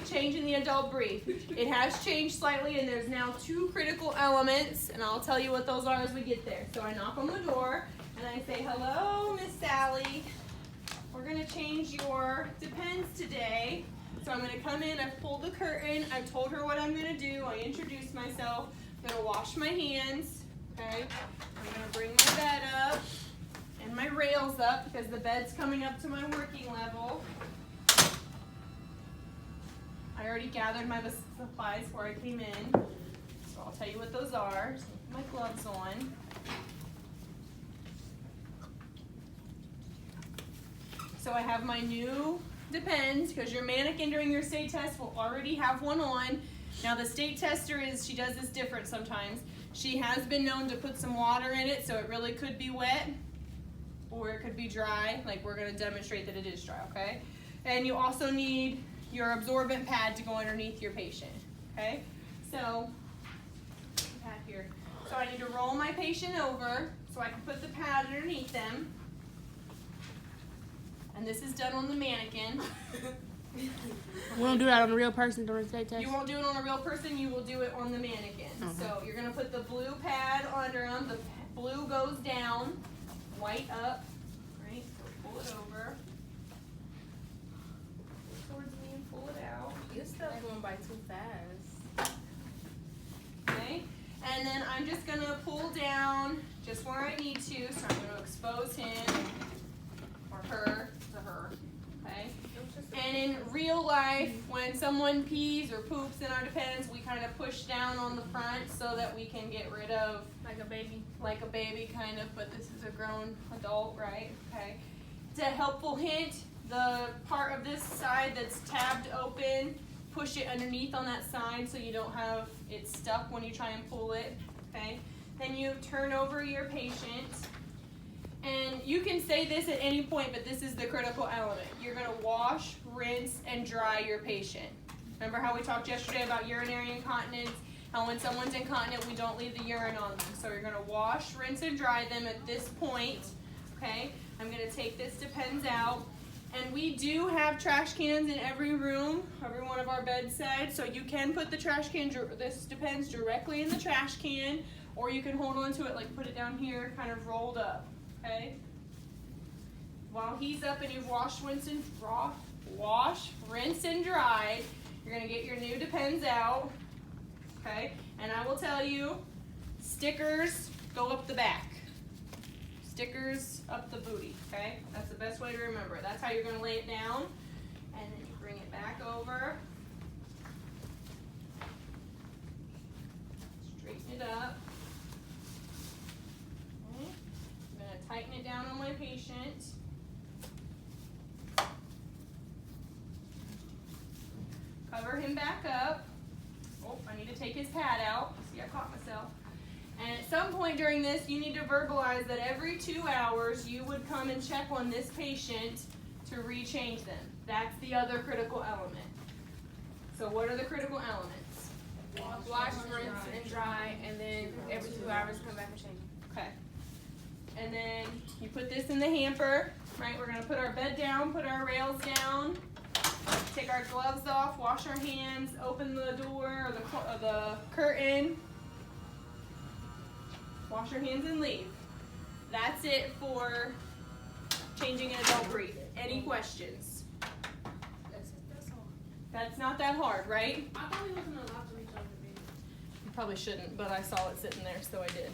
changing the adult brief. It has changed slightly, and there's now 2 critical elements, and I'll tell you what those are as we get there. So I knock on the door, and I say, hello, Miss Sally. We're gonna change your Depends today. So I'm gonna come in, I've pulled the curtain, I've told her what I'm gonna do, I introduced myself, I'm gonna wash my hands, okay? I'm gonna bring my bed up and my rails up because the bed's coming up to my working level. I already gathered my supplies before I came in, so I'll tell you what those are. So put my gloves on. So I have my new Depends, because your mannequin during your state test will already have one on. Now the state tester she does this different sometimes. She has been known to put some water in it, so it really could be wet, or it could be dry, like we're gonna demonstrate that it is dry, okay? And you also need your absorbent pad to go underneath your patient, okay? So, pad here. So I need to roll my patient over so I can put the pad underneath them. And this is done on the mannequin. We won't do that on a real person during the state test. You won't do it on a real person, you will do it on the mannequin. So you're gonna put the blue pad under them. The blue goes down, white up, right? So pull it over. Pull towards me and pull it out. Your stuff going by too fast. Okay, and then I'm just gonna pull down just where I need to, so I'm gonna expose him or her to her, okay? And in real life, when someone pees or poops in our Depends, we kind of push down on the front so that we can get rid of, Like a baby. like a baby kind of, but this is a grown adult, right? Okay. It's a helpful hint, the part of this side that's tabbed open, push it underneath on that side so you don't have it stuck when you try and pull it, okay? Then you turn over your patient. And you can say this at any point, but this is the critical element. You're gonna wash, rinse, and dry your patient. Remember how we talked yesterday about urinary incontinence? How when someone's incontinent, we don't leave the urine on them. So you're gonna wash, rinse, and dry them at this point, okay? I'm gonna take this Depends out. And we do have trash cans in every room, every one of our bedsides, so you can put the trash can, this Depends directly in the trash can, or you can hold on to it, like put it down here, kind of rolled up. Okay. While he's up and you've washed, rinse, and dried, you're gonna get your new Depends out. Okay. And I will tell you, stickers go up the back. Stickers up the booty. Okay. That's the best way to remember it. That's how you're gonna lay it down, and then you bring it back over. Straighten it up. Tighten it down on my patient. Cover him back up. Oh, I need to take his pad out. See, I caught myself. And at some point during this, you need to verbalize that every 2 hours you would come and check on this patient to rechange them. That's the other critical element. So what are the critical elements? Wash, rinse, and dry, and then every 2 hours come back and change it. Okay. And then you put this in the hamper, right? We're gonna put our bed down, put our rails down, take our gloves off, wash our hands, open the door or the curtain, wash your hands and leave. That's it for changing an adult brief. Any questions? That's all. That's not that hard, right? I thought we wasn't allowed to reach over the baby. You probably shouldn't, but I saw it sitting there, so I did.